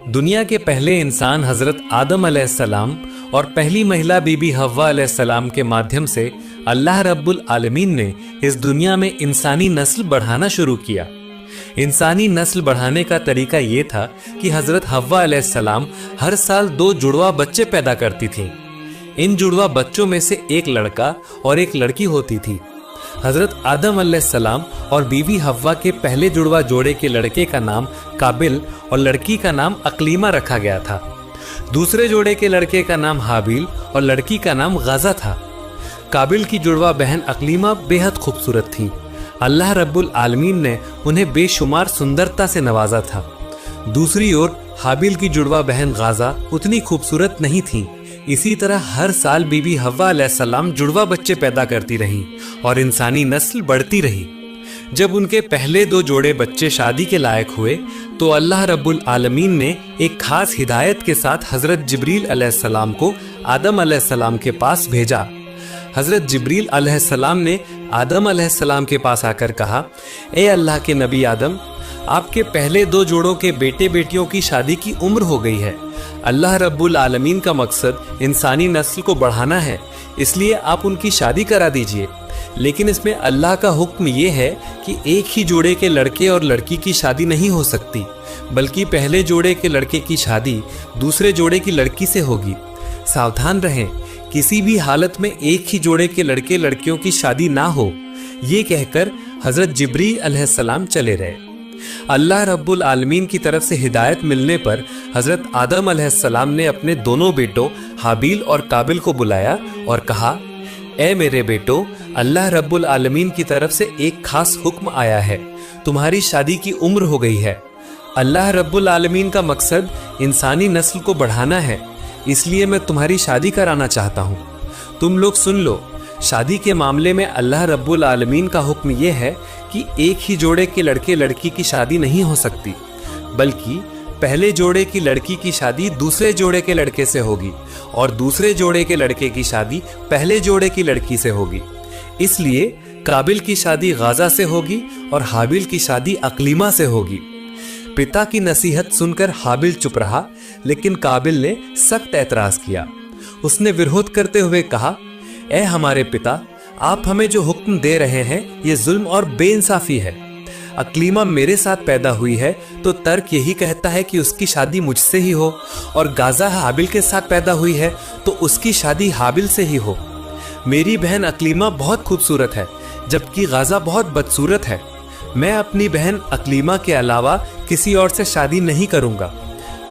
दुनिया के पहले इंसान हजरत आदम अलैहिस्सलाम और पहली महिला बीबी हव्वा अलैहिस्सलाम के माध्यम से अल्लाह रब्बुल आलमीन ने इस दुनिया में इंसानी नस्ल बढ़ाना शुरू किया। इंसानी नस्ल बढ़ाने का तरीका ये था कि हजरत हव्वा अलैहिस्सलाम हर साल 2 जुड़वा बच्चे पैदा करती थीं। इन जुड़वा बच्चों में से एक लड़का और एक लड़की होती थी। हजरत आदम अलैहिस्सलाम और बीवी हव्वा के पहले जुड़वा जोड़े के लड़के का नाम काबिल और लड़की का नाम अकलीमा रखा गया था। दूसरे जोड़े के लड़के का नाम हाबिल और लड़की का नाम गाजा था। काबिल की जुड़वा बहन अकलीमा बेहद खूबसूरत थी। अल्लाह रब्बुल आलमीन ने उन्हें बेशुमार सुंदरता से नवाजा था। दूसरी ओर हाबिल की जुड़वा बहन गाजा उतनी खूबसूरत नहीं थी। इसी तरह हर साल बीबी हव्वा अलैहिस्सलाम जुड़वा बच्चे पैदा करती रहीं और इंसानी नस्ल बढ़ती रही। जब उनके पहले 2 जोड़े बच्चे शादी के लायक हुए तो अल्लाह रब्बुल आलमीन ने एक खास हिदायत के साथ हजरत जिब्रील अलैहिस्सलाम को आदम अलैहिस्सलाम के पास भेजा। हजरत जिब्रील अलैहिस्सलाम ने आदम अलैहिस्सलाम के पास आकर कहा, ए अल्लाह के नबी आदम, आपके पहले 2 जोड़ों के बेटे बेटियों की शादी की उम्र हो गई है। अल्लाह रब्बुल आलमीन का मकसद इंसानी नस्ल को बढ़ाना है, इसलिए आप उनकी शादी करा दीजिए। लेकिन इसमें अल्लाह का हुक्म ये है कि एक ही जोड़े के लड़के और लड़की की शादी नहीं हो सकती, बल्कि पहले जोड़े के लड़के की शादी दूसरे जोड़े की लड़की से होगी। सावधान रहें, किसी भी हालत में एक ही जोड़े के लड़के लड़कियों की शादी ना हो। ये कहकर हजरत जिब्रील अलैहिस्सलाम चले रहे। अल्लाह रब्बुल आलमीन की तरफ से हिदायत मिलने पर हजरत आदम अलैहिस्सलाम ने अपने दोनों बेटों हाबिल और काबिल को बुलाया और कहा, ए मेरे बेटो, अल्लाह रब्बुल आलमीन की तरफ से एक खास हुक्म आया है। तुम्हारी शादी की उम्र हो गई है। अल्लाह रब्बुल आलमीन का मकसद इंसानी नस्ल को बढ़ाना है, इसलिए मैं तुम्हारी शादी कराना चाहता हूँ। तुम लोग सुन लो, शादी के मामले में अल्लाह रब्बुल आलमीन का हुक्म यह है कि एक ही जोड़े के लड़के लड़की की शादी नहीं हो सकती, बल्कि पहले जोड़े की लड़की की शादी दूसरे जोड़े के लड़के से होगी और दूसरे जोड़े के लड़के की शादी पहले जोड़े की लड़की से होगी। इसलिए काबिल की शादी गाजा से होगी और हाबिल की शादी अकलीमा से होगी। पिता की नसीहत सुनकर हाबिल चुप रहा, लेकिन काबिल ने सख्त एतराज किया। उसने विरोध करते हुए कहा, ए हमारे पिता, आप हमें जो हुक्म दे रहे हैं ये जुल्म और बेइंसाफी है। अकलीमा मेरे साथ पैदा हुई है तो तर्क यही कहता है कि उसकी शादी मुझसे ही हो, और गाजा हाबिल के साथ पैदा हुई है तो उसकी शादी हाबिल से ही हो। मेरी बहन अकलीमा बहुत खूबसूरत है, जबकि गाजा बहुत बदसूरत है। मैं अपनी बहन अकलीमा के अलावा किसी और से शादी नहीं करूंगा।